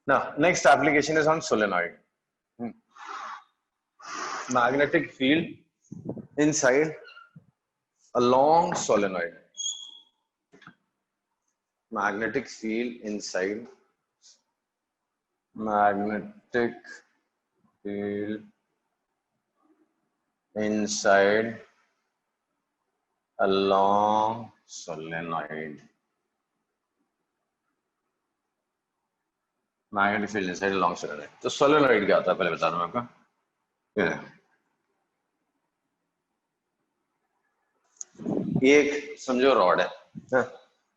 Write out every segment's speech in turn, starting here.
Now, next application is on solenoid. Magnetic field inside a long solenoid. Magnetic field inside. Magnetic field inside a long solenoid. Magnetic field inside a long solenoid. तो solenoid क्या होता है पहले बता दूं मैं आपको. एक समझो रॉड है,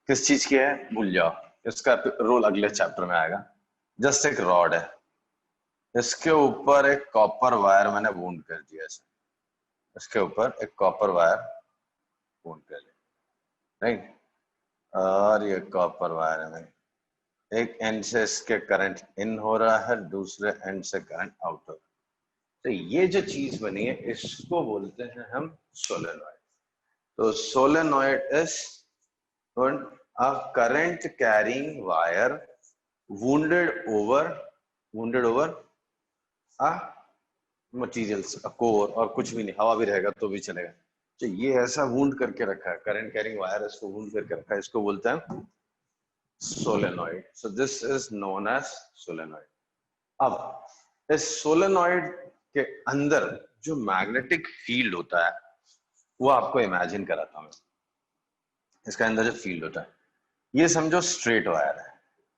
किस चीज की है भूल जाओ, इसका रोल अगले चैप्टर में आएगा. जस्ट एक रॉड है, इसके ऊपर एक कॉपर वायर मैंने वूंड कर दिया ऐसे, इसके ऊपर एक कॉपर वायर वूंड कर दिया, राइट. और ये कॉपर वायर है, एक एंड से इसके करंट इन हो रहा है, दूसरे एंड से करंट आउट हो रहा है. तो ये जो चीज बनी है इसको बोलते हैं हम सोलेनॉइड. तो solenoid is a current carrying wire wounded over a materials, a core, और कुछ भी नहीं, हवा भी रहेगा तो भी चलेगा. तो ये ऐसा वूंड करके रखा है, करंट कैरिंग वायर इसको वूंड करके रखा है, इसको बोलते हैं solenoid. So this is known as solenoid. अब इस सोलेनॉइड के अंदर जो मैग्नेटिक फील्ड होता है वो आपको इमेजिन कराता हूं. इसके अंदर जो फील्ड होता है, ये समझो स्ट्रेट वायर है,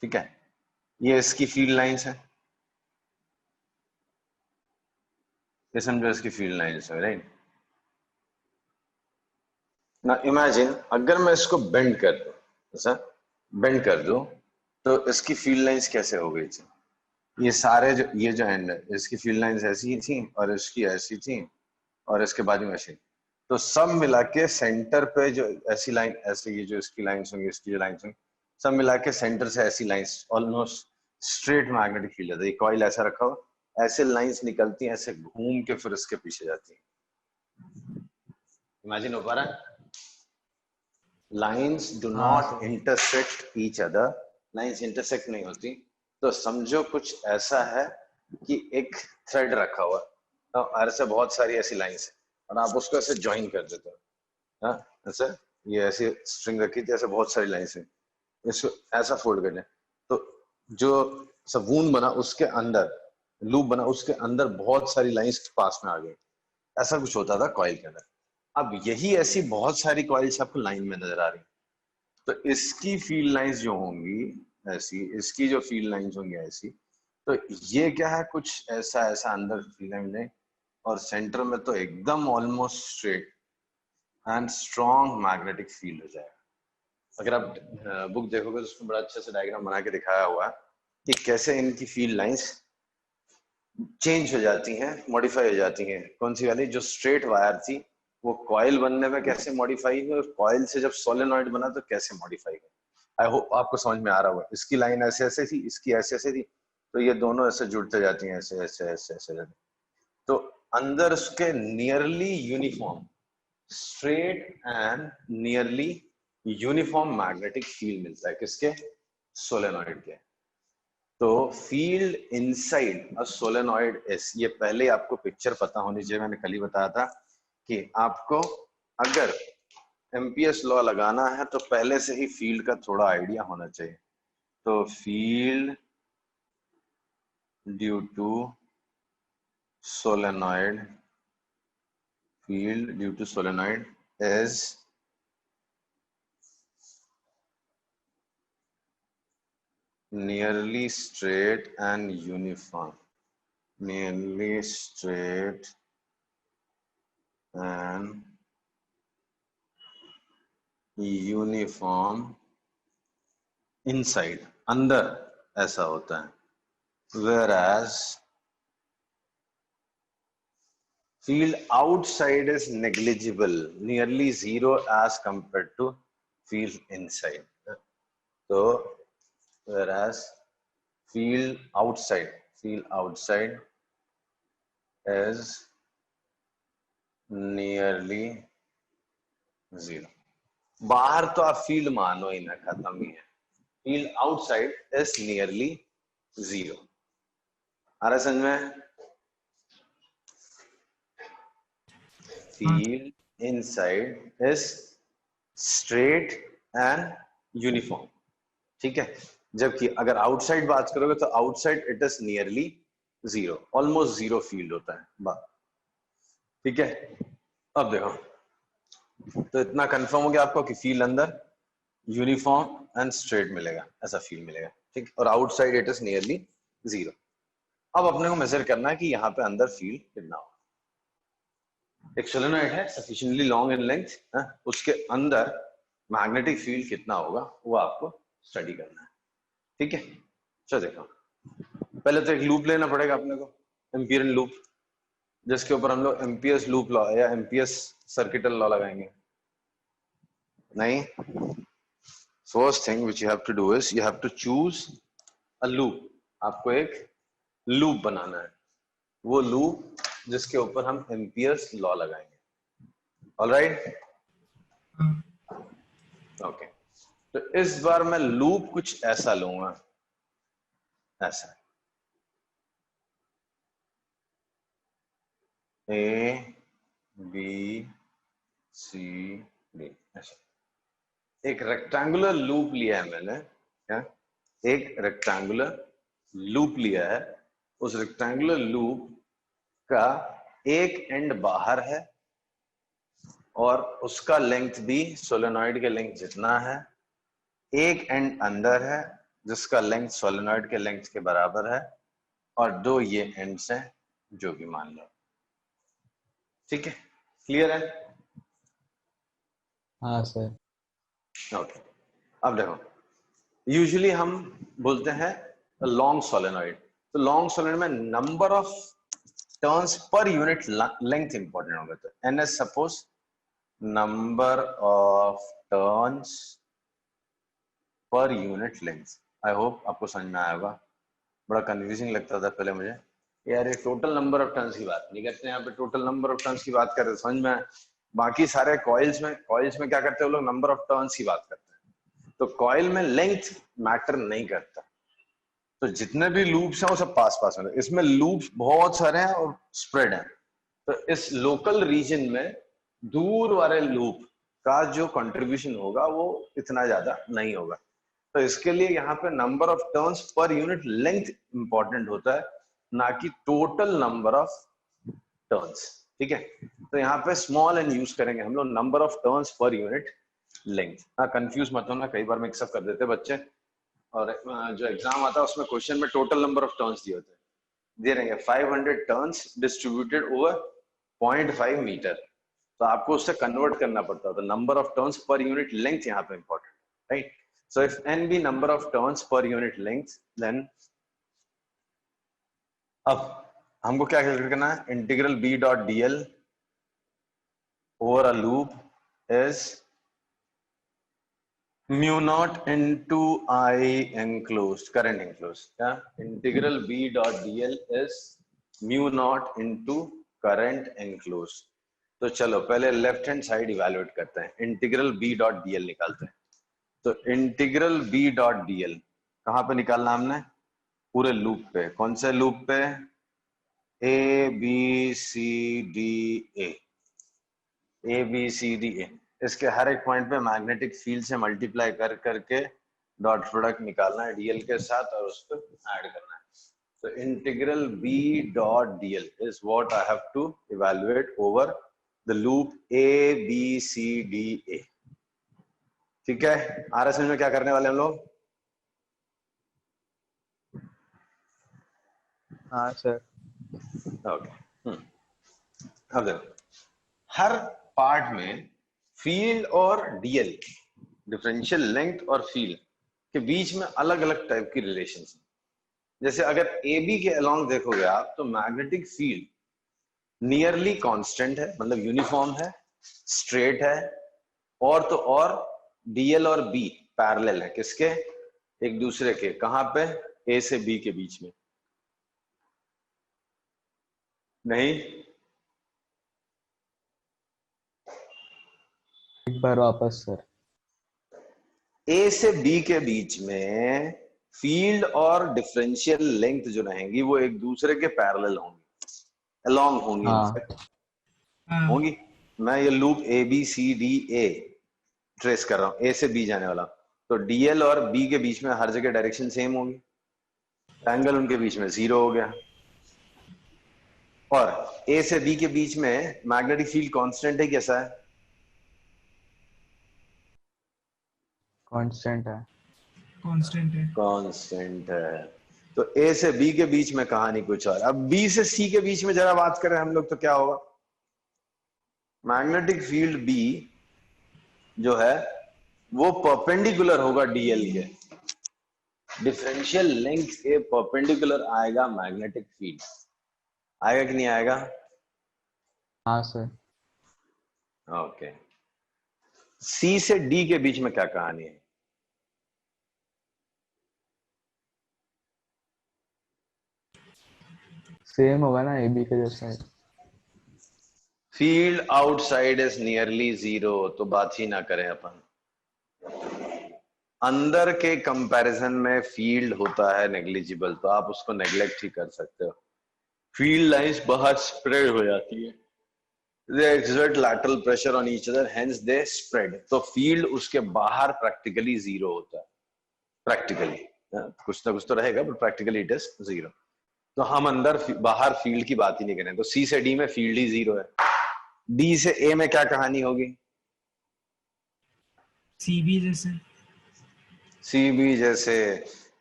ठीक है, ये इसकी फील्ड लाइंस है, ये समझो इसकी फील्ड लाइंस है, राइट. ना इमेजिन अगर मैं इसको बेंड कर दूं, ऐसा बेंड कर दूं तो इसकी फील्ड लाइंस कैसे हो गई थी. ये सारे जो ये जो एंड है इसकी फील्ड लाइंस ऐसी ही थी और इसकी ऐसी थी और इसके बाद में ऐसी. तो सब मिला के सेंटर पे जो ऐसी लाइन, ऐसे ये जो इसकी लाइंस होंगी, इसकी जो लाइंस होंगी, सब मिला के सेंटर से ऐसी lines almost straight magnetic field है. ये कॉइल ऐसा रखा हुआ, ऐसे लाइंस निकलती हैं, ऐसे घूम के फिर इसके पीछे जाती हैं. इमेजिन हो पा रहा है. Lines do not intersect each other, lines intersect नहीं होती. तो समझो कुछ ऐसा है कि एक थ्रेड रखा हुआ और ऐसे बहुत सारी ऐसी लाइंस है और आप उसको ऐसे ज्वाइन कर देते हो. हाँ, ऐसे ये ऐसी स्ट्रिंग रखी थी, ऐसे बहुत सारी लाइंस है, इसको ऐसा फोल्ड कर लें तो जो सब वूंड बना उसके अंदर लूप बना, उसके अंदर बहुत सारी लाइंस पास में आ गई. ऐसा कुछ होता था कॉइल के अंदर. अब यही ऐसी बहुत सारी कॉइल्स आपको लाइन में नजर आ रही. तो इसकी फील्ड लाइंस जो होंगी ऐसी, इसकी जो फील्ड लाइंस होंगी ऐसी, तो ये क्या है कुछ ऐसा ऐसा अंदर फील्ड लाइन है और सेंटर में तो एकदम almost straight and strong magnetic field हो जाएगा. अगर आप बुक देखोगे तो उसमें बड़ा अच्छे से डायग्राम बना के दिखाया हुआ है कि कैसे इनकी फील्ड लाइंस चेंज हो जाती हैं, मॉडिफाई हो जाती हैं. कौन सी वाली, जो स्ट्रेट वायर थी वो कॉइल बनने में कैसे मॉडिफाई हुई और कॉइल से जब सोलेनॉइड बना तो कैसे मॉडिफाई हुई. आई होप आपको समझ में आ रहा होगा. इसकी लाइन ऐसे ऐसे थी, इसकी ऐसे ऐसे थी, तो ये दोनों ऐसे जुड़ते जाती हैं, ऐसे ऐसे ऐसे ऐसे. तो अंदर उसके nearly uniform, straight and nearly uniform magnetic field मिलता है किसके, सोलेनॉइड के. तो field inside a solenoid is, ये पहले आपको पिक्चर पता होनी चाहिए. मैंने कल ही बताया था कि आपको अगर एम्पियर्स लॉ लगाना है तो पहले से ही फील्ड का थोड़ा आइडिया होना चाहिए. तो field due to solenoid, field due to solenoid is nearly straight and uniform, nearly straight and uniform inside, अंदर ऐसा होता है. whereas field outside is negligible, nearly zero as compared to field inside. So whereas field outside is nearly zero. बाहर तो आप field मानो ही ना, खत्म ही है. Field outside is nearly 0। आ रहा है समझ में? Field inside is straight and uniform, ठीक है। जबकि अगर आउटसाइड बात करोगे तो outside it is nearly 0, almost 0 field होता है बात, ठीक है। अब देखो, तो इतना कंफर्म हो गया आपको कि फील्ड अंदर यूनिफॉर्म एंड स्ट्रेट मिलेगा, ऐसा फील्ड मिलेगा, ठीक। और आउटसाइड इट इज नियरली 0। अब अपने को मेजर करना है कि यहाँ पे अंदर फील्ड कितना होगा। एक सोलेनोइड है सफिशिएंटली लॉन्ग इन लेंथ, उसके अंदर मैग्नेटिक फील्ड कितना होगा वो आपको स्टडी करना है, ठीक है। चलो देखो, पहले तो एक लूप लेना पड़ेगा अपने को, एम्पियरल लूप, जिसके ऊपर हम लोग एम्पियर्स लूप लॉ या एम्पियर्स सर्किटल लॉ लगाएंगे। नहीं, first thing which you have to do is you have to choose a loop. आपको एक लूप बनाना है, वो लूप जिसके ऊपर हम एम्पियर्स लॉ लगाएंगे। Alright, okay. तो इस बार मैं लूप कुछ ऐसा लूंगा, ऐसा ए बी सी डी, ऐसा एक रेक्टेंगुलर लूप लिया है मैंने, क्या? एक रेक्टेंगुलर लूप लिया है। उस रेक्टेंगुलर लूप का एक एंड बाहर है और उसका लेंथ भी सोलेनॉइड के लेंथ जितना है। एक एंड अंदर है जिसका लेंथ सोलेनॉइड के लेंथ के बराबर है, और दो ये एंड्स हैं जो भी मान लो, ठीक है। क्लियर है? हाँ सर। ओके। अब देखो, यूजुअली हम बोलते हैं लॉन्ग सोलेनॉइड, तो लॉन्ग सोलेनॉइड में नंबर ऑफ टर्न्स पर यूनिट लेंथ इंपॉर्टेंट होगा। तो N S suppose number of turns पर यूनिट लेंथ। आई होप आपको समझ में आएगा। बड़ा कंफ्यूजिंग लगता था पहले मुझे, यार ये टोटल नंबर ऑफ टर्न्स की बात नहीं करते, यहाँ पे टोटल नंबर ऑफ टर्न्स की बात करते समझ में आए। बाकी सारे कॉइल्स में क्या करते हैं वो लोग, नंबर ऑफ टर्न्स की बात करते हैं। तो कॉइल में लेंथ मैटर नहीं करता, तो जितने भी लूप्स हैं वो सब पास पास में, इसमें लूप्स बहुत सारे हैं और स्प्रेड हैं। तो इस लोकल रीजन में दूर वाले लूप का जो कंट्रीब्यूशन होगा वो इतना ज्यादा नहीं होगा। तो इसके लिए यहाँ पे नंबर ऑफ टर्न्स पर यूनिट लेंथ इंपॉर्टेंट होता है, ना कि टोटल नंबर ऑफ टर्न्स, ठीक है। तो यहाँ पे स्मॉल एन यूज करेंगे हम लोग, नंबर ऑफ टर्न्स पर यूनिट लेंथ। हाँ, कंफ्यूज मत होना, कई बार मिक्सअप कर देते बच्चे, और जो एग्जाम आता है उसमें क्वेश्चन में टोटल नंबर ऑफ टर्न्स दिए होते हैं, दे रहेंगे 500 टर्न्स डिस्ट्रीब्यूटेड ओवर 0.5 मीटर, तो आपको उससे कन्वर्ट करना पड़ता है। तो नंबर ऑफ टर्न्स पर यूनिट लेंथ यहाँ पे important, right. So if n be number of turns per unit length, then अब हमको क्या कैलकुलेट करना है, integral b dot dl over a loop is mu naught into I enclosed, current enclosed, क्या? Integral b dot dl is mu naught into current enclosed। तो चलो पहले left hand side evaluate करते हैं, इंटीग्रल b डॉट dl निकालते हैं। तो integral b dot dl कहां पे निकालना हमने, पूरे लूप पे। कौन से लूप पे? A B C D A B C D A, इसके हर एक पॉइंट पे मैग्नेटिक फील्ड से मल्टीप्लाई कर करके डॉट प्रोडक्ट निकालना है डीएल के साथ और उसको ऐड करना है। तो integral B dot DL is what I have to evaluate over the loop A B C D A, ठीक है। आ रहा समझ में क्या करने वाले हम लोग? हाँ सर। ओके। अब देखो, हर पार्ट में फील्ड और डीएल, डिफरेंशियल लेंथ और फील्ड के बीच में अलग अलग टाइप की रिलेशन है। जैसे अगर ए बी के अलोंग देखोगे आप, तो मैग्नेटिक फील्ड नियरली कांस्टेंट है, मतलब यूनिफॉर्म है, स्ट्रेट है, और तो और डीएल और बी पैरेलल है, किसके? एक दूसरे के। कहां पे? ए से बी के बीच में। नहीं, एक बार वापस सर। ए से बी के बीच में फील्ड और डिफरेंशियल लेंथ जो रहेंगी वो एक दूसरे के पैरेलल होंगी, अलोंग होंगी, हाँ इनफैक्ट होंगी। मैं ये loop A B C D A trace कर रहा हूं, ए से बी जाने वाला, तो डीएल और बी के बीच में हर जगह डायरेक्शन सेम होगी, एंगल उनके बीच में 0 हो गया। और ए से बी के बीच में मैग्नेटिक फील्ड कांस्टेंट है, कैसा है? कांस्टेंट है। कांस्टेंट है। कांस्टेंट है। तो ए से बी के बीच में कहानी कुछ और। अब बी से सी के बीच में जरा बात करें हम लोग, तो क्या होगा? मैग्नेटिक फील्ड बी जो है वो परपेंडिकुलर होगा डीएल के, डिफरेंशियल लेंथ के परपेंडिकुलर आएगा मैग्नेटिक फील्ड। आएगा कि नहीं आएगा? हाँ सर। ओके। सी से डी के बीच में क्या कहानी है? सेम होगा ना, ए बी के जैसा है। फील्ड आउटसाइड इज नियरली 0, तो बात ही ना करें अपन। अंदर के कंपैरिजन में फील्ड होता है नेग्लिजिबल, तो आप उसको नेग्लेक्ट ही कर सकते हो। फील्ड लाइंस बाहर स्प्रेड हो जाती है, they exert lateral pressure on each other, hence they spread, तो फील्ड उसके बाहर प्रैक्टिकली 0 होता है। प्रैक्टिकली कुछ ना कुछ तो रहेगा, बट प्रैक्टिकली इट इज 0। तो हम अंदर बाहर फील्ड की बात ही नहीं करें, तो सी से डी में फील्ड ही 0 है। डी से ए में क्या कहानी होगी? सीबी जैसे। सी बी जैसे।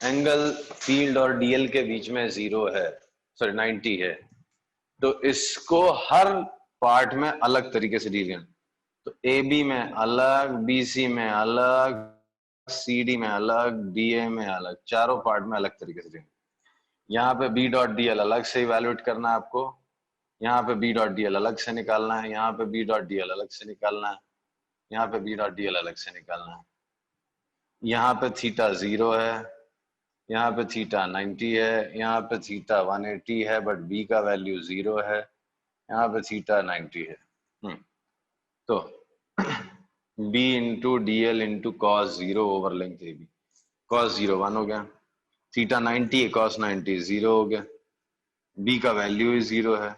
एंगल फील्ड और डीएल के बीच में 0 है, सॉरी 90 है, तो इसको हर पार्ट में अलग तरीके से डील करना। तो ए बी में अलग, बी सी में अलग, सी डी में अलग, डी ए में अलग, चारों पार्ट में अलग तरीके से डील। यहाँ पे बी डॉट डी एल अलग से इवेलुएट करना है आपको, यहाँ पे बी डॉट डी एल अलग से निकालना है, यहाँ पे बी डॉट डी एल अलग से निकालना है, यहाँ पे बी डॉट डी एल अलग से निकालना है। यहाँ पे थीटा 0 है, यहाँ पे थीटा 90 है, यहाँ पे थीटा 180 है, बट बी का वैल्यू 0 है, यहाँ पे थीटा 90 है। तो b into D L into cos 0 over length A B, cos 0 1 हो गया, थीटा 90 है, कॉस 90 0 हो गया, b का वैल्यू ही 0 है,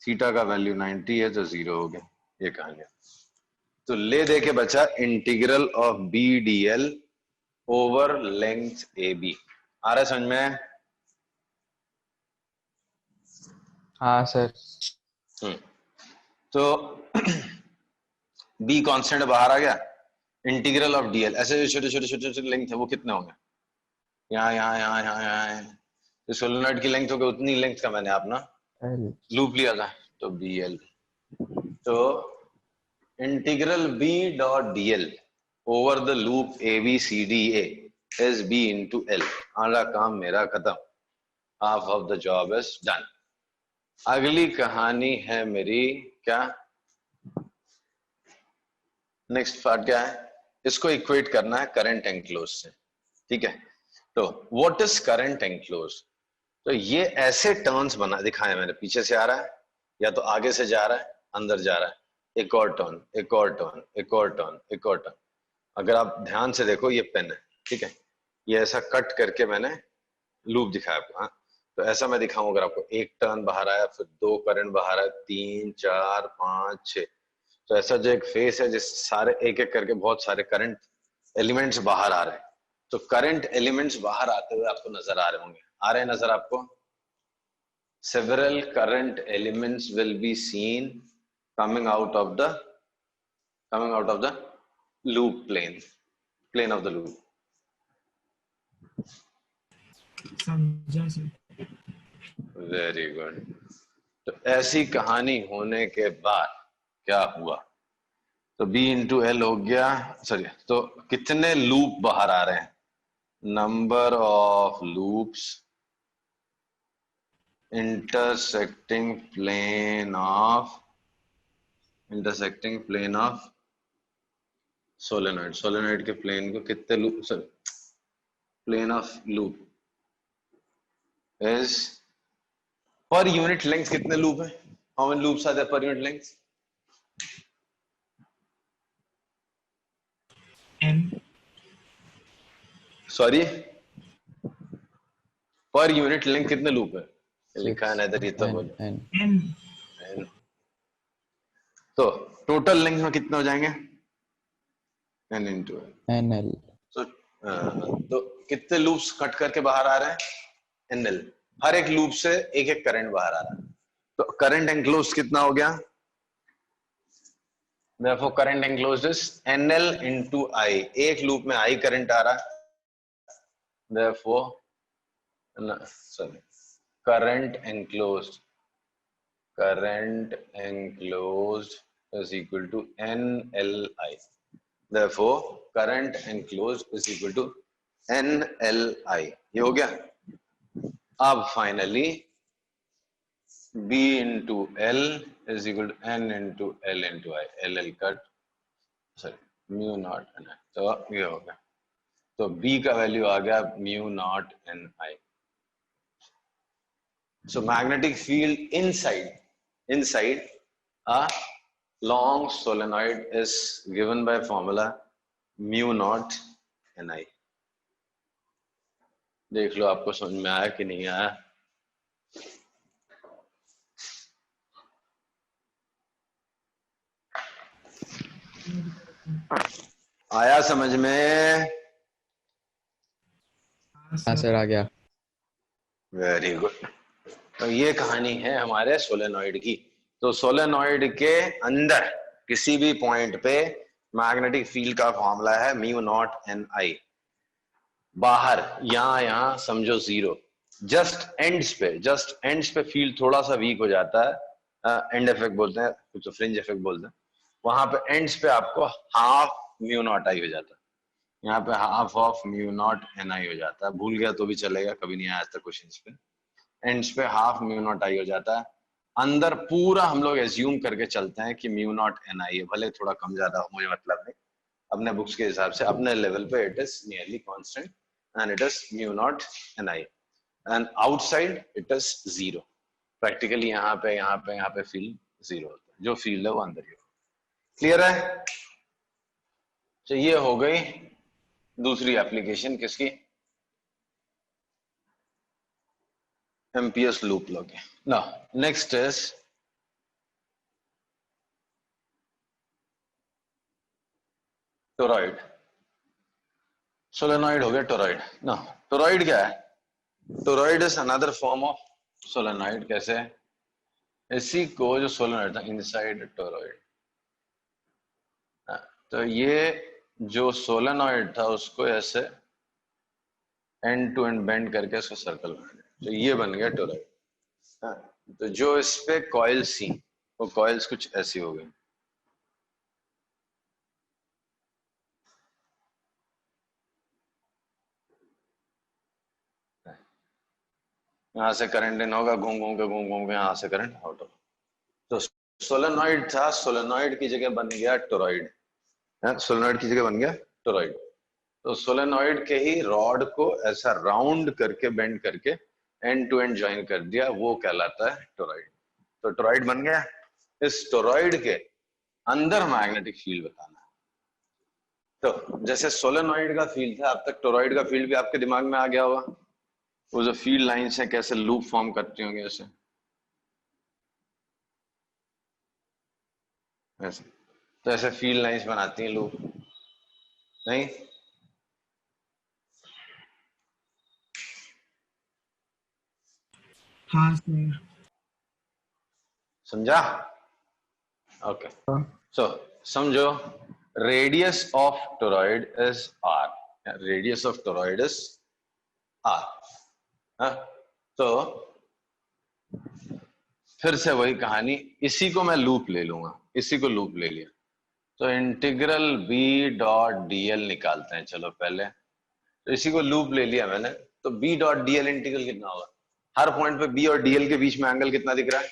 थीटा का वैल्यू 90 है, तो 0 हो गया। ये कहा गया। तो ले दे के बचा integral of B D L over length A B. आ रहा है समझ में? हाँ सर। तो b कांस्टेंट बाहर आ गया, इंटीग्रल ऑफ डीएल, ऐसे जो छोटे छोटे छोटे छोटे लेंथ है वो कितने होंगे? यहाँ यहाँ यहाँ यहाँ यहाँ, तो सोलेनॉइड की लेंथ होगी उतनी लेंथ का मैंने अपना लूप लिया था, तो बी एल। तो integral B dot D L over the loop A B C D A is B into L. आधा काम मेरा खत्म, half of the job is done. अगली कहानी है मेरी, क्या नेक्स्ट पार्ट क्या है? इसको इक्वेट करना है करंट एंक्लोज से, ठीक है? तो व्हाट इज करंट एंक्लोज? तो ये ऐसे टर्न्स बना दिखाए मैंने, पीछे से आ रहा है या तो आगे से जा रहा है, अंदर जा रहा है, एक और टर्न, एक और टर्न, एक और टर्न, एक और टर्न। अगर आप ध्यान से देखो, ये पेन है, ठीक है, ये ऐसा कट करके मैंने लूप दिखाया आपको। हाँ, तो ऐसा मैं दिखाऊं, अगर आपको एक टर्न बाहर आया, फिर 2 करंट बाहर आया, 3 4 5 6, तो ऐसा जो एक फेस है जिस सारे एक एक करके बहुत सारे करंट एलिमेंट्स बाहर आ रहे हैं। तो करंट एलिमेंट्स बाहर आते हुए आपको नजर आ रहे होंगे, आ रहे हैं नजर आपको? several current elements will be seen coming out of the loop plane of the loop. समझा सर। Very good. तो ऐसी कहानी होने के बाद क्या हुआ? तो B इंटू एल हो गया, सॉरी, तो कितने लूप बाहर आ रहे हैं? Number of loops intersecting plane of solenoid के प्लेन को कितने loop, sorry, plane of loop is per unit length. कितने लूप है? How many loops are there per unit length? M. Sorry, per unit length कितने loop है लिखा है ना इधर, ये तो N बोलो। N n तो टोटल लेंथ में कितने हो जाएंगे, n इंटू एन। NL तो कितने लूप्स कट करके बाहर आ रहे हैं, NL। हर एक लूप से एक एक करंट बाहर आ रहा है, तो करंट एनक्लोज कितना हो गया, therefore current enclosed is NL into I। एक लूप में I करंट आ रहा है, therefore sorry current enclosed is equal to NLI। therefore current enclosed is equal to NLI। ये हो गया। अब finally B into L is equal to N into L into I। LL cut sorry mu naught N I, तो ये हो गया। तो B का वैल्यू आ गया mu naught N I. So magnetic field inside a long solenoid is given by formula mu naught Ni। देख लो आपको समझ में आया कि नहीं आया। आया समझ में? हाँ सर आ गया। Very good. तो ये कहानी है हमारे सोलेनॉइड की। तो सोलेनॉइड के अंदर किसी भी पॉइंट पे मैग्नेटिक फील्ड का फॉर्मूला है म्यू नॉट एन आई। बाहर यहां समझो जीरो। जस्ट एंड्स पे फील्ड थोड़ा सा वीक हो जाता है, एंड इफेक्ट बोलते हैं, कुछ तो फ्रिंज इफेक्ट बोलते हैं। वहां पे एंड्स पे आपको हाफ म्यू नॉट आई हो जाता है, यहाँ पे half of mu naught N I हो जाता है। भूल गया तो भी चलेगा, कभी नहीं आया आज तक क्वेश्चंस पे। एंड्स पे हाफ म्यू नॉट आई हो जाता है। अंदर पूरा हम लोग एज्यूम करके चलते हैं कि म्यू नॉट एन आई है, भले थोड़ा कम ज्यादा हो, मुझे मतलब नहीं। अपने बुक्स के हिसाब से अपने लेवल पे it is nearly constant and it is mu naught N I, and outside it is zero. Practically यहाँ पे फील्ड जीरो होता है, जो फील्ड है वो अंदर ही होगा। क्लियर है? तो ये हो गई दूसरी एप्लीकेशन किसकी, एम्पियर्स लूप लॉ के। Now next is toroid. Solenoid हो गया टोरॉइड। ना टोरॉइड क्या है? Toroid is another form of solenoid. कैसे? इसी को जो सोलेनॉइड था इनसाइड टोरॉइड, तो ये जो सोलेनॉइड था उसको ऐसे एंड टू एंड बेंड करके इसको सर्कल बना दिया, तो ये बन गया टोरॉइड। तो जो इस पे कॉइल्स थी वो कॉइल्स कुछ ऐसी हो गई। यहाँ से करंट इन होगा, घूम घूम के यहाँ से करंट आउट होगा। तो सोलेनॉइड था, सोलेनॉइड की जगह बन गया टोरॉइड। सोलेनॉइड की जगह बन गया टोरॉइड। तो सोलेनॉइड के ही रॉड को ऐसा राउंड करके बेंड करके एंड टू एंड ज्वाइन कर दिया, वो कहलाता है टोरॉइड। तो टोरॉइड बन गया। इस टोरॉइड के अंदर मैग्नेटिक फील्ड बताना है। तो जैसे सोलेनॉइड का फील्ड था, अब तक टोरॉइड का फील्ड भी आपके दिमाग में आ गया होगा। वो जो फील्ड लाइंस है कैसे लूप फॉर्म करती होंगे ऐसे ऐसे। तो ऐसे फील्ड लाइंस बनाती हैं लूप, नहीं? हाँ सर। समझा? ओके। सो समझो radius of toroid is R. Radius of toroid is R. तो फिर से वही कहानी, इसी को मैं लूप ले लूंगा, इसी को लूप ले लिया तो इंटीग्रल B डॉट DL निकालते हैं। चलो पहले तो इसी को लूप ले लिया मैंने, तो B डॉट DL इंटीग्रल कितना होगा? हर पॉइंट पे B और DL के बीच में एंगल कितना दिख रहा है?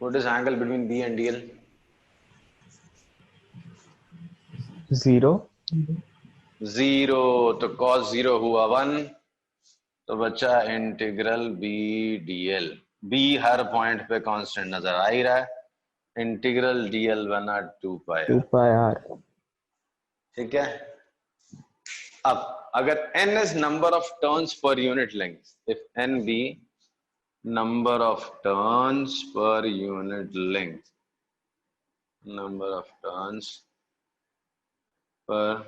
What is angle between B and DL? 0 0। तो cos 0 हुआ 1, तो बचा इंटीग्रल B DL। B हर पॉइंट पे कांस्टेंट नजर आ ही रहा है, इंटीग्रल DL बना 2 पाई। R ठीक है? अब अगर n is number of turns per unit length, if n be number of turns per unit length, number of turns per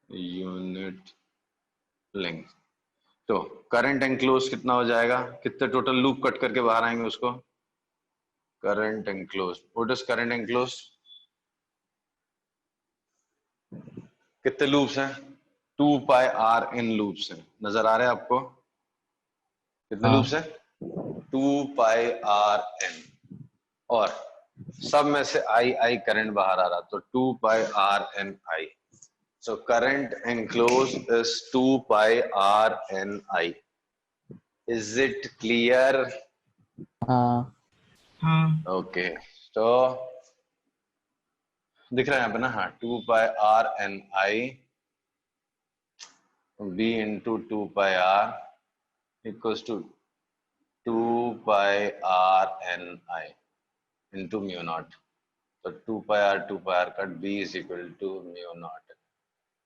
unit length, तो करंट एंक्लोज कितना हो जाएगा, कितने टोटल लूप कट करके बाहर आएंगे उसको, current enclose, what is current enclose, कितने लूप्स हैं, 2 पाई आर इन लूप्स हैं, नजर आ रहे हैं आपको, कितने हाँ लूप्स हैं, 2 पाई आर एन, और सब में से आई आई करंट बाहर आ रहा, तो 2 pi R N I, so current enclose is 2 pi R N I. Is it clear? हाँ हाँ ओके, तो दिख रहा है यहाँ पे ना, हाँ, 2 pi R N I B into 2 pi R equals to 2 pi R N I into mu naught, तो 2 pi R cut B is equal to mu naught.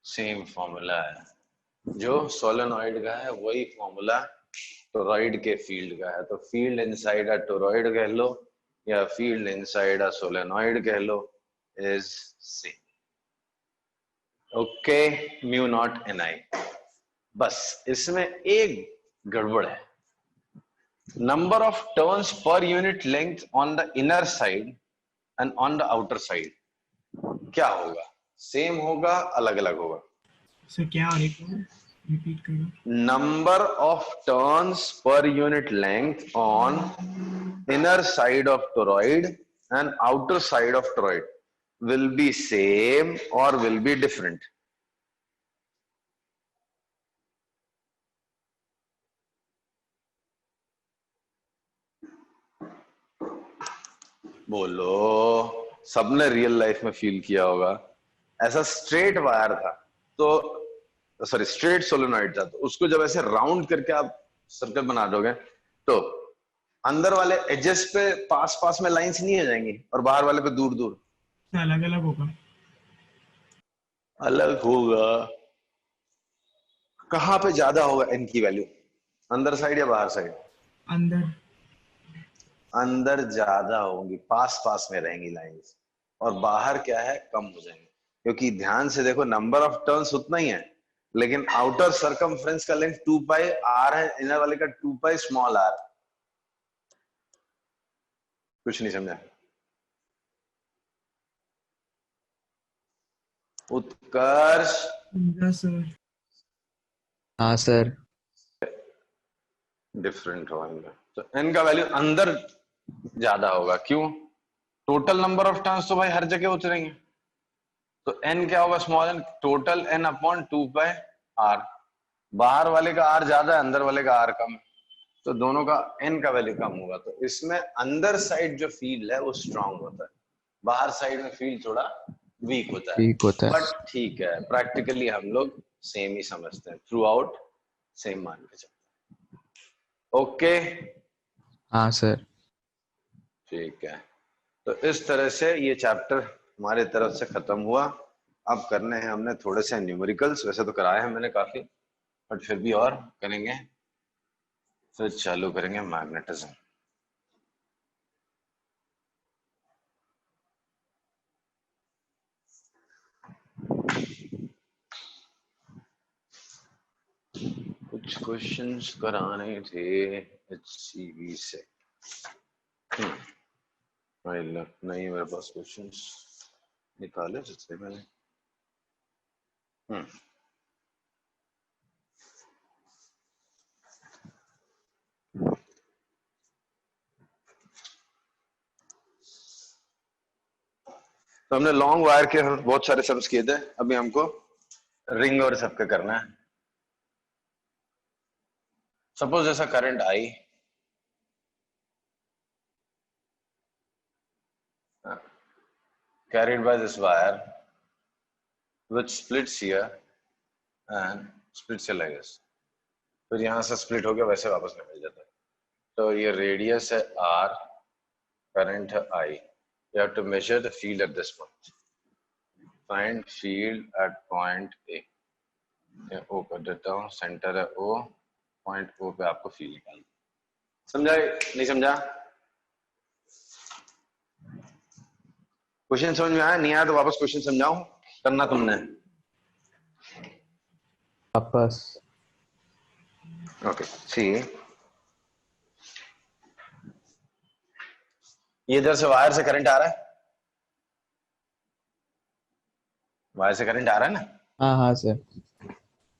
Same formula है, जो सोलेनॉइड का है वही फॉर्मूला टोरॉइड के field का है, तो फील्ड इनसाइड अ टोरॉइड कह लो या फील्ड इनसाइड अ सोलेनॉइड कह लो, is same. Okay, mu naught N I. बस इसमें एक गड़बड़ है, नंबर ऑफ टर्न्स पर unit length on the inner side and on the outer side क्या होगा, सेम होगा, अलग अलग होगा. सर क्या और एक रिपीट करो. Number of turns per unit length on inner side of toroid and outer side of toroid will be same or will be different. बोलो, सबने रियल लाइफ में फील किया होगा, ऐसा स्ट्रेट वायर था, तो सॉरी स्ट्रेट सोलेनॉइड था, तो उसको जब ऐसे राउंड करके आप सर्कल बना दोगे तो अंदर वाले एजेस पे पास पास में लाइंस नहीं आ जाएंगी और बाहर वाले पे दूर दूर, अलग अलग होगा. अलग होगा. कहाँ पे ज्यादा होगा एन की वैल्यू, अंदर साइड या बाहर साइड, अंदर. अंदर ज्यादा होंगी, पास पास में रहेंगी लाइंस, और बाहर क्या है, कम हो जाएंगे, क्योंकि ध्यान से देखो नंबर ऑफ टर्न्स उतना ही है, लेकिन आउटर सरकमफ्रेंस का लेंथ 2 पाई आर है, इनर वाले का 2 पाई स्मॉल आर. कुछ नहीं समझा? उत्कर्ष, समझा सर. हाँ सर. डिफरेंट होगा, तो एन का वैल्यू अंदर ज्यादा होगा, क्यों, टोटल नंबर ऑफ टर्न्स तो भाई हर जगह उतरेंगे, तो एन क्या होगा, small N, total N upon 2 pi R, बाहर वाले का आर ज्यादा है, अंदर वाले का आर कम है, तो दोनों का एन का वैल्यू कम होगा, तो इसमें अंदर साइड जो फील्ड है वो स्ट्रांग होता है, बाहर साइड में फील्ड थोड़ा वीक होता है. ठीक होता है. बट ठीक है, प्रैक्टिकली हम लोग सेम ही समझते हैं, थ्रू आउट सेम मान के चलते हैं. ओके, हाँ सर. ठीक है, तो इस तरह से ये चैप्टर हमारे तरफ से खत्म हुआ. अब करने हैं हमने थोड़े से न्यूमेरिकल्स, वैसे तो कराए हैं मैंने काफी, बट फिर भी और करेंगे, फिर चालू करेंगे मैग्नेटिज्म. कुछ क्वेश्चंस कराने थे HCV से. नहीं मेरे पास क्वेश्चंस निकाले जिससे मैंने. तो हमने लॉन्ग वायर के बहुत सारे सम्स किए थे, अभी हमको रिंग और सबके करना है. सपोज ऐसा current I, carried by this wire which splits here and splits here like this, फिर यहां से स्प्लिट हो गया, वैसे वापस निकल जाता है, तो ये रेडियस है r, करंट है I, you have to measure the field at this point, find field at point A. ओ कर देता हूँ, सेंटर है ओ, पॉइंट ओ पे आपको फील्ड निकालना। समझा नहीं समझा? क्वेश्चन समझ में आया? नहीं आया तो वापस क्वेश्चन समझाऊं? करना तुमने। वापस। ओके सी, ये इधर से वायर से करंट आ रहा है, वायर से करंट आ रहा है ना? हाँ हाँ सर।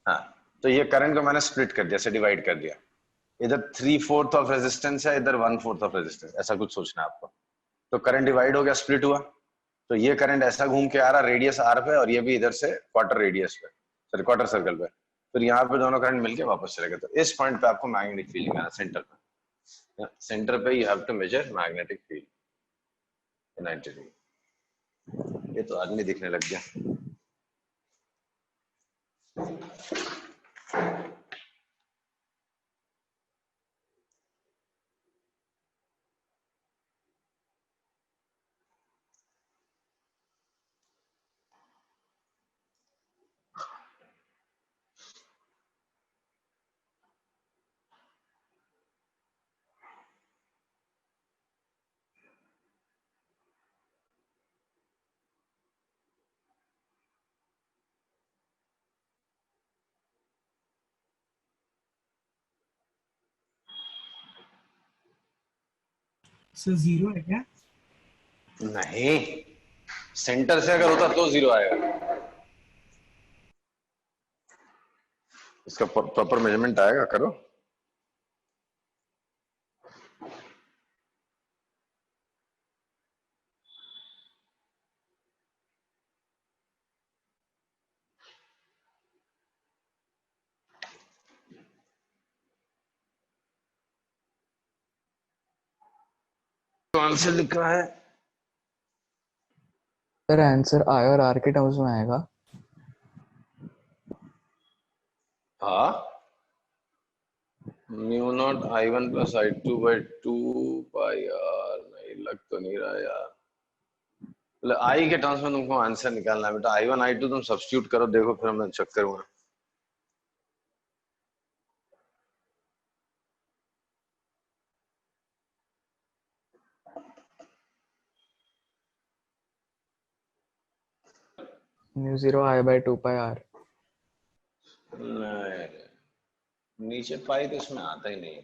हाँ, तो ये करंट को मैंने स्प्लिट कर दिया, से डिवाइड कर दिया। इधर 3/4 ऑफ रेजिस्टेंस है, इधर 1/4 ऑफ रेजिस्टेंस, ऐसा कुछ सोचना है आपको। तो करंट डिवाइड हो गया, स्प्लिट हुआ। तो ये करंट ऐसा घूम के आ रहा रेडियस आर पे, और ये भी इधर से क्वार्टर रेडियस पे, सॉरी क्वार्टर सर्कल पे। फिर यहाँ पे दोनों करंट मिलके वापस चले गए। तो इस पॉइंट पे आपको मैग्नेटिक फील्ड निकालना, सेंटर पे। सेंटर पे you have to measure magnetic field in 90 degree. ये तो आदमी दिखने लग गया। सर जीरो है क्या? नहीं, सेंटर से अगर होता तो जीरो आएगा। इसका प्रॉपर मेजरमेंट आएगा, करो। कौन से लिखा है? सर आंसर आई और आर के टर्म्स में आएगा। हाँ, mu naught I1 plus I2 by 2 pi R. नहीं लग तो नहीं रहा यार। मतलब आई के टर्म्स में तुमको आंसर निकालना है बेटा। I1 I2 तुम सब्स्टिट्यूट करो, देखो फिर मैं चेक करूंगा। Mu zero I by 2 pi R. नहीं, नीचे पाई तो इसमें आता ही नहीं।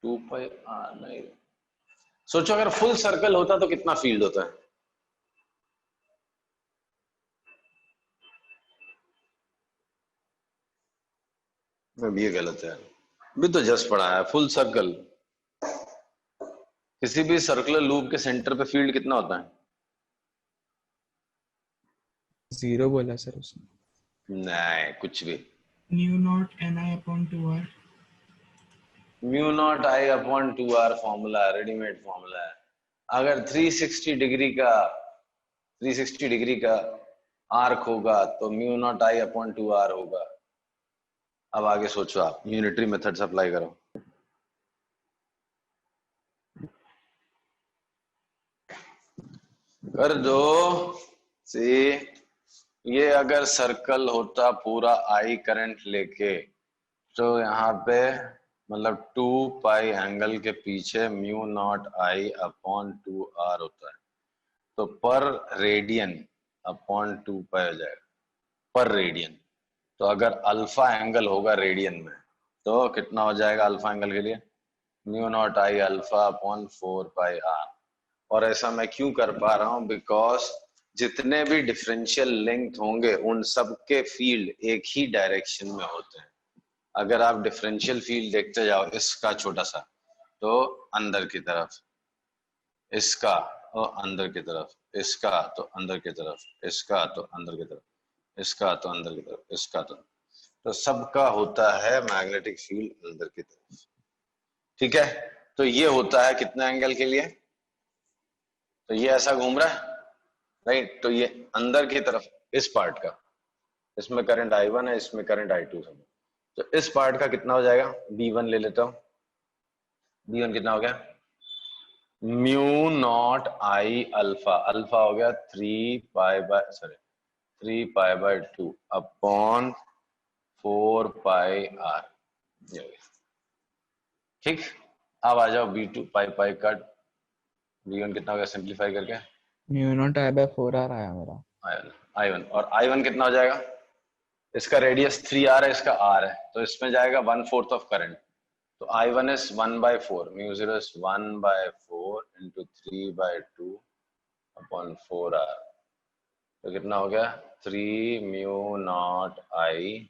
2 पाई आर नहीं। सोचो अगर फुल सर्कल होता तो कितना फील्ड होता है? अब ये गलत है, भी तो जस्ट पढ़ा है फुल सर्कल। किसी भी सर्कुलर लूप के सेंटर पे फील्ड कितना होता है? जीरो बोला सर उसने। नहीं, कुछ भी। Mu naught N I upon 2r। Mu naught I upon 2r formula, readymade formula है। अगर 360 डिग्री का आर्क होगा तो mu naught I upon 2r होगा। अब आगे सोचो, आप यूनिटरी मेथड्स अप्लाई करो। कर दो सी। ये अगर सर्कल होता पूरा आई करंट लेके, तो यहाँ पे मतलब 2 पाई एंगल के पीछे mu naught I upon 2r होता है। तो पर रेडियन अपॉन 2 पाई हो जाएगा, पर रेडियन। तो अगर अल्फा एंगल होगा रेडियन में, तो कितना हो जाएगा अल्फा एंगल के लिए? Mu naught I alpha upon 4 pi R. और ऐसा मैं क्यों कर पा रहा हूं? बिकॉज जितने भी डिफरेंशियल लेंथ होंगे उन सब के फील्ड एक ही डायरेक्शन में होते हैं। अगर आप डिफरेंशियल फील्ड देखते जाओ, इसका छोटा सा तो अंदर की तरफ, इसका तो अंदर की तरफ, इसका तो अंदर की तरफ, इसका तो अंदर की तरफ, इसका तो अंदर की तरफ, इसका तो सबका होता है मैग्नेटिक फील्ड अंदर की तरफ। ठीक है, तो ये होता है कितना एंगल के लिए? तो ये ऐसा घूम रहा है, राइट? तो ये अंदर की तरफ इस पार्ट का, इसमें करंट I1 है, इसमें करंट I2 है। तो इस पार्ट का कितना हो जाएगा? B1 ले लेता हूं। B1 कितना हो गया? Mu naught I alpha, alpha हो गया 3 pi by, sorry 3 pi by 2 upon 4 pi R. ठीक, अब आ जाओ B2 पाई पाई कट, B1 कितना हो गया सिंप्लीफाई करके? म्यू नॉट आई बाय 4r आया मेरा। I1 और I1 कितना हो जाएगा? इसका रेडियस 3r है, इसका r है, तो इसमें जाएगा 1/4 ऑफ करंट, तो I1 is 1/4, mu 0 is 1/4 into 3/2 upon 4r, तो कितना हो गया? 3 mu naught I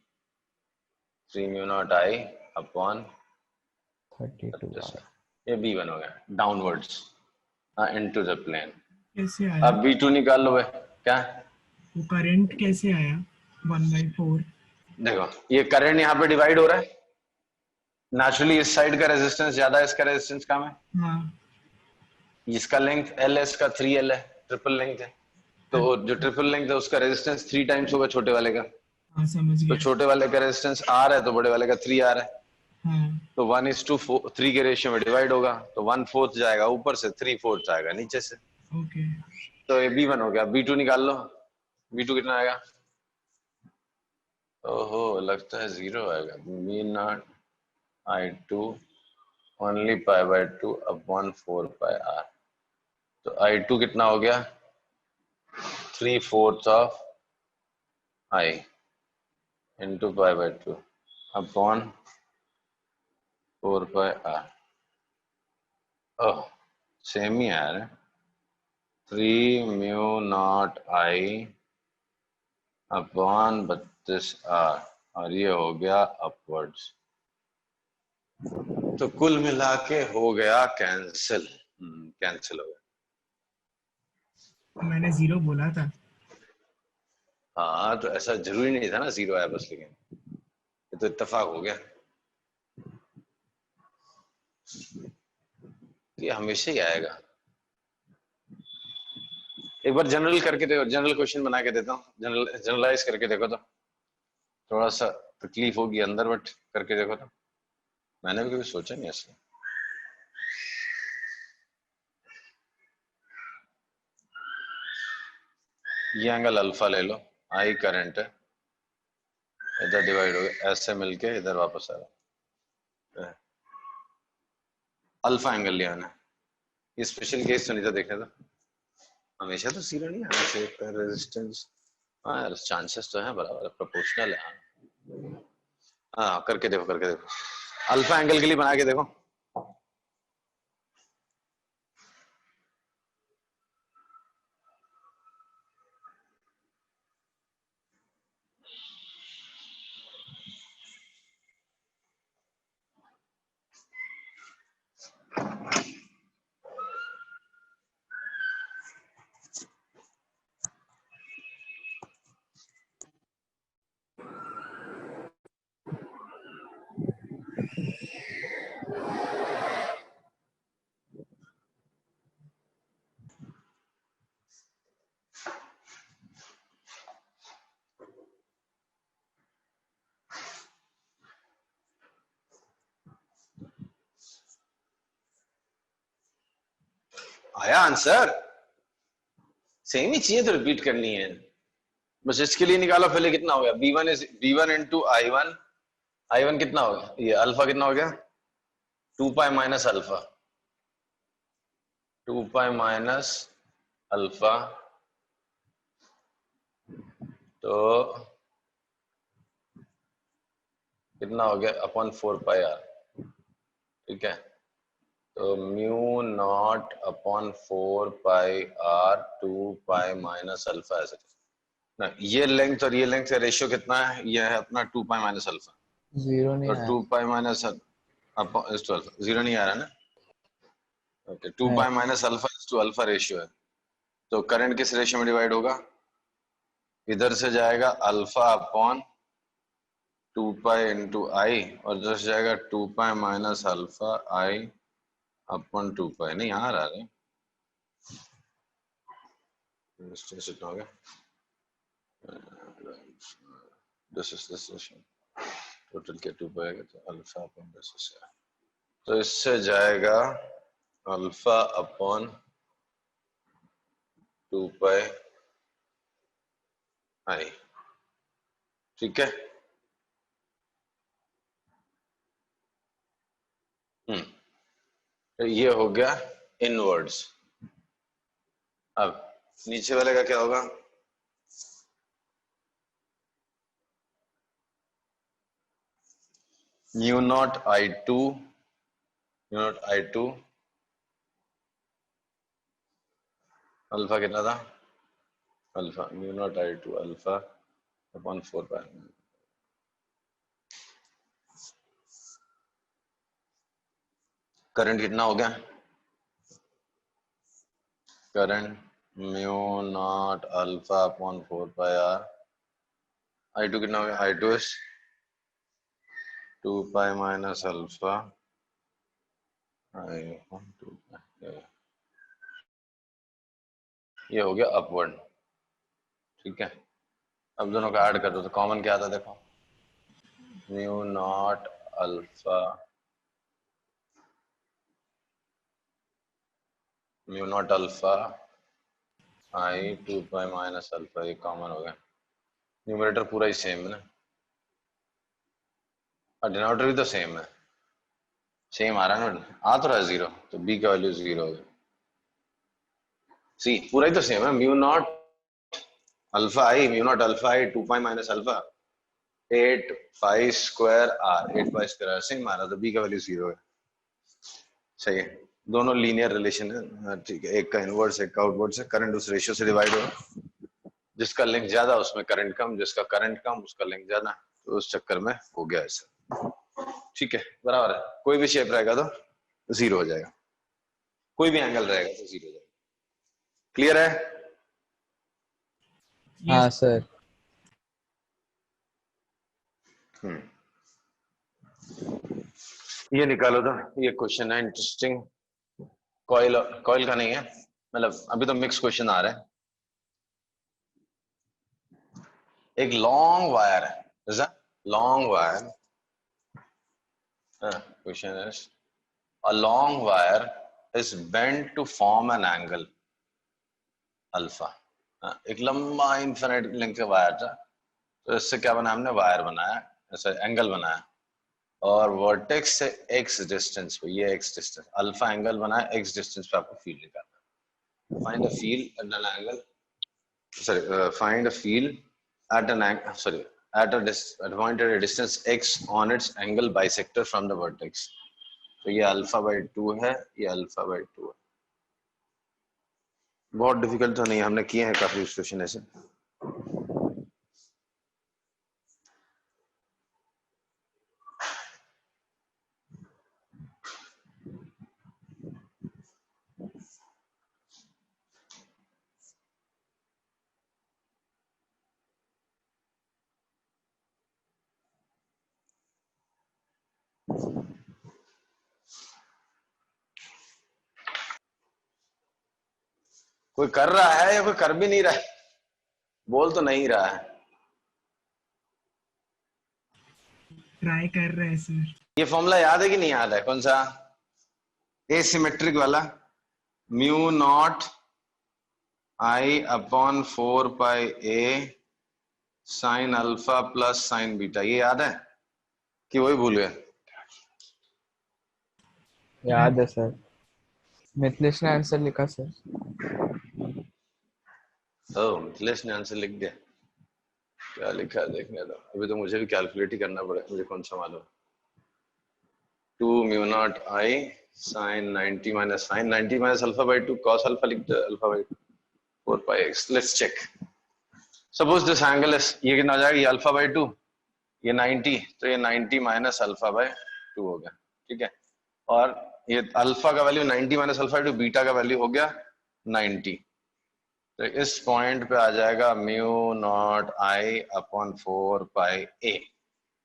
upon 32r। ये B1 हो गया डाउनवर्ड्स इनटू द प्लेन। कैसे आया? अब B2 निकाल लो भाई। क्या? वो करंट कैसे आया 1/4? देखो ये करंट यहाँ पे डिवाइड हो रहा है, नेचुरली इस साइड का रेजिस्टेंस ज्यादा है, इसका रेजिस्टेंस कम है, हाँ इसका लेंथ L है, इसका 3L है, ट्रिपल लेंथ है, तो जो ट्रिपल लेंथ है उसका रेजिस्टेंस 3 टाइम्स होगा छोटे वाले का, हाँ समझ तो गया। छोटे वाले का रेजिस्टेंस R है तो बड़े वाले का 3R है, हाँ तो 1:3 के रेशियो में डिवाइड होगा, तो 1/4 जाएगा ऊपर से, 3/4 जाएगा नीचे से, ओके। तो ये B1 हो गया। B2 निकाल लो, B2 कितना आएगा? ओहो लगता है 0 आएगा। B0 I2 only pi by 2 upon 4 pi R, तो I2 कितना हो गया? 3/4 of I into pi by 2 upon 4 pi R। ओह सेम ही आ रहा है, 3 mu naught I upon 32R, और ये हो गया अपवर्ड्स, तो कुल मिला के हो गया कैंसिल, कैंसिल हो गया। मैंने 0 बोला था। हाँ तो ऐसा जरूरी नहीं था ना 0 आया बस, लेकिन ये तो इत्तेफाक हो गया, ये हमेशा ही आएगा। एक बार जनरल करके देखो, जनरल क्वेश्चन बना के देता हूँ, जनरलाइज करके देखो तो थोड़ा सा तकलीफ होगी अंदर, बट करके देखो तो, मैंने भी कभी सोचा नहीं ऐसे। ये एंगल अल्फा ले लो, आई करंट है, इधर डिवाइड हो गया, ऐसे मिलके इधर वापस आ रहा, अल्फा एंगल लिया मैंने। ये स्पेशल केस तो नहीं था, देखने तो हमेशा तो 0 नहीं आना चाहिए रेजिस्टेंस, हाँ यार चांसेस तो है बराबर, प्रोपोर्शनल है। हाँ करके देखो, करके देखो, अल्फा एंगल के लिए बना के देखो। आया आंसर? सेम ही चाहिए तो रिपीट करनी है बस। इसके लिए निकालो पहले, कितना हो गया? B1 इंटू I1 कितना हो गया? ये अल्फा कितना हो गया? 2 pi minus alpha, 2 pi minus alpha, तो कितना हो गया? अपॉन 4 पाई R, ठीक है, तो mu naught upon 4 pi R 2 pi minus alpha, ऐसे ना, ये लेंथ और ये लेंथ का रेशियो कितना है? ये है अपना 2 पाई माइनस अल्फा, 0 नहीं तो आया। 2 पाई माइनस अपॉन 0 नहीं आ रहा ना, okay, 2 pi minus alpha is to alpha ratio है, तो करंट किस रेशियो में डिवाइड होगा? इधर से जाएगा अल्फा अपॉन 2 पाई इंटू आई, और इधर से जाएगा 2 pi minus alpha I upon 2 पाई। नहीं आ रहा है, हो गया, दिस इज टोटल क्या 2 पाई आएगा, तो अल्फा अपॉन दिस इज, तो इससे जाएगा अल्फा अपॉन 2 पाई आई, ठीक है। तो ये हो गया इनवर्ड्स। अब नीचे वाले का क्या होगा? Mu naught I2, mu naught I2 alpha कितना था? Alpha mu naught I2 alpha upon 4 pi. Current कितना हो गया? Current mu naught alpha upon 4 pi R. I2 कितना हो गया? I2 is 2 pi minus alpha I upon 2 pi. ये हो गया अपवर्ड, ठीक है। अब दोनों का ऐड कर दो तो कॉमन क्या आता है? देखो, mu naught alpha mu naught alpha I 2 pi minus alpha, ये कॉमन हो गया। न्यूमरेटर पूरा ही सेम है ना, और डिनोमिनेटर भी तो सेम है, सेम आ रहा है ना, आ तो रहा है जीरो, तो बी का वैल्यू जीरो हो गया। सी पूरा ही तो सेम है, mu naught alpha I, mu naught alpha I 2 pi minus alpha 8 pi square R, 8 pi square R same आ रहा, तो बी का वैल्यू जीरो है। सही है, दोनों लीनियर रिलेशन है, ठीक है। एक का इनवर्स एक का आउटवर्ड है। करंट उस रेशियो से डिवाइड होगा, जिसका लिंक ज्यादा उसमें करंट कम, जिसका करंट कम उसका लिंक ज्यादा, तो उस चक्कर में हो गया ऐसा, ठीक है। बराबर है, कोई भी शेप रहेगा तो जीरो हो जाएगा, कोई भी एंगल रहेगा तो जीरो हो जाएगा। क्लियर है? हाँ सर। ये निकालो तो, ये क्वेश्चन है इंटरेस्टिंग। कॉइल, कॉइल का नहीं है, मतलब अभी तो मिक्स क्वेश्चन आ रहा है। एक लॉन्ग वायर है, जैसा long wire, question is a long wire is bent to form an angle alpha. एक लंबा इन्फिनिट लेंथ का वायर था, तो इससे क्या बनाया हमने? वायर बनाया, ऐसा एंगल बनाया, और वर्टेक्स से एक्स डिस्टेंस पे, ये एक्स डिस्टेंस अल्फा एंगल बनाया, एक्स डिस्टेंस पे आपको फील्ड निकालना। Find a field at an angle, sorry, find a field at an angle, sorry, at a point at a distance x on its angle bisector from the vertex। तो ये alpha by 2 है, ये alpha by 2 है। बहुत difficult तो नहीं है, हमने किए हैं काफी क्वेश्चन ऐसे। कोई कर रहा है या कोई कर भी नहीं रहा है? बोल तो नहीं रहा है। ट्राई कर रहे हैं सर। ये फॉर्मूला याद है कि नहीं याद है? कौन सा? एसिमेट्रिक वाला, mu naught I upon 4 pi a sine alpha plus sine beta, ये याद है कि वही भूल गए? याद है सर, मिथिलेश ने आंसर लिखा सर। मिथिलेश ने आंसर लिख दिया, क्या लिखा है देखने दो, अभी तो मुझे भी कैलकुलेट ही करना पड़ेगा, मुझे कौन सा मालूम। 2 mu naught I sine 90 minus sine 90 minus alpha by 2 cos alpha लिख दो, alpha by 4 pi x. Let's check, suppose this angle is, ये कितना हो जाएगा? ये अल्फा बाई 2, ये 90, तो ये 90 माइनस अल्फा बाई 2 हो गया, ठीक है। और ये अल्फा का value 90 minus alpha by 2, beta का वैल्यू हो गया 90, तो इस पॉइंट पे आ जाएगा mu naught I upon 4 pi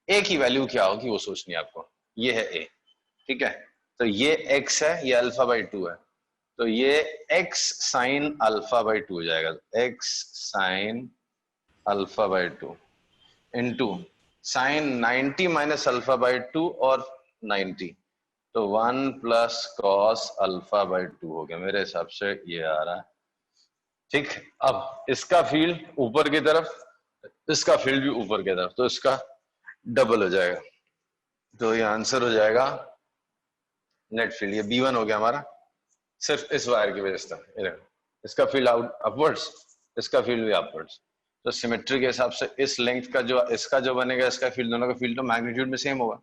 ए की वैल्यू क्या होगी वो सोचनी है आपको, ये है ए, ठीक है। तो ये x है, ये अल्फा बाई 2 है, तो ये x साइन अल्फा बाई 2 हो जाएगा, x sine alpha by 2 into sine 90 minus alpha by 2 और 90, तो 1 प्लस कॉस अल्फा बाई 2 हो गया, मेरे हिसाब से ये आ रहा है, ठीक। अब इसका फील्ड ऊपर की तरफ, इसका फील्ड भी ऊपर की तरफ, तो इसका डबल हो जाएगा। तो ये आंसर हो जाएगा नेट फील्ड। ये B1 हो गया हमारा, सिर्फ इस वायर की वजह से। इसका फील्ड अपवर्ड्स, इसका फील्ड भी अपवर्ड्स। तो सिमेट्री के हिसाब से इस लेंथ का जो इसका जो बनेगा, इसका फील्ड, दोनों का फील्ड तो मैग्नीट्यूड में सेम होगा,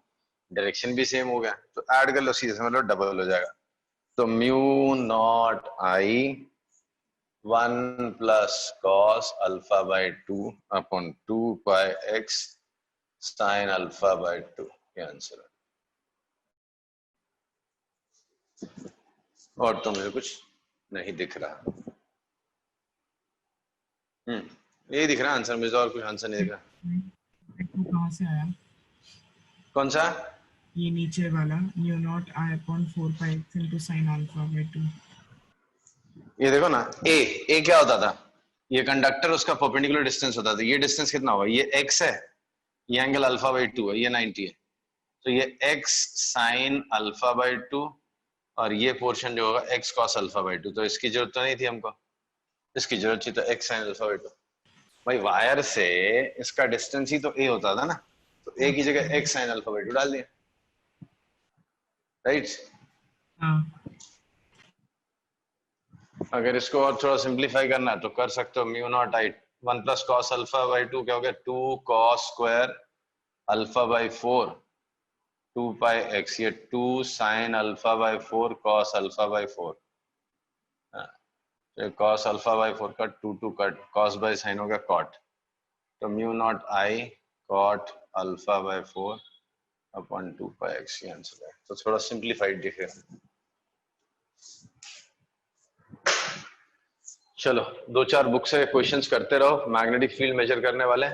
डायरेक्शन भी सेम हो गया, तो ऐड कर लो सीधे से, मतलब डबल हो जाएगा। तो mu naught I 1 plus cos alpha by 2 upon 2 pi x sine alpha by 2, ये आंसर है। और तो मुझे कुछ नहीं दिख रहा। ये दिख रहा है आंसर, मुझे और कुछ आंसर नहीं दिख रहा। टू कहाँ से आया? कौन सा? ये नीचे वाला mu naught I upon 4 pi x into sine alpha by 2। ये देखो ना, ए क्या होता था, ये कंडक्टर उसका परपेंडिकुलर डिस्टेंस होता था। ये डिस्टेंस कितना होगा, ये x है, ये एंगल अल्फा बाई 2 है, ये 90 है, तो ये x साइन अल्फा बाई 2 और ये पोर्शन जो होगा x कॉस अल्फा बाई 2। तो इसकी जरूरत तो नहीं थी हमको, इसकी जरूरत थी तो x साइन अल्फा बाई 2। भाई वायर से इसका डिस्टेंस ही तो a होता था ना, तो a की जगह x साइन अल्फा बाई 2 डाल दिया, राइट? अगर इसको और थोड़ा सिंप्लीफाई करना है तो कर सकते हो, mu naught I 1 plus cos alpha by 2 क्या हो गया, 2 cos square alpha by 4 2 pi x, ये 2 sine alpha by 4 cos alpha by 4, cos alpha by 4 cut, 2 cut, cos by sine हो गया कॉट, तो mu naught I cot alpha by 4 upon 2 pi x, ये answer है। तो थोड़ा simplified दिखेगा। चलो 2-4 बुक से क्वेश्चंस करते रहो, मैग्नेटिक फील्ड मेजर करने वाले।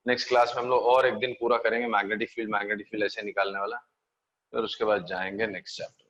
नेक्स्ट क्लास में हम लोग और एक दिन पूरा करेंगे मैग्नेटिक फील्ड ऐसे निकालने वाला, फिर उसके बाद जाएंगे नेक्स्ट चैप्टर।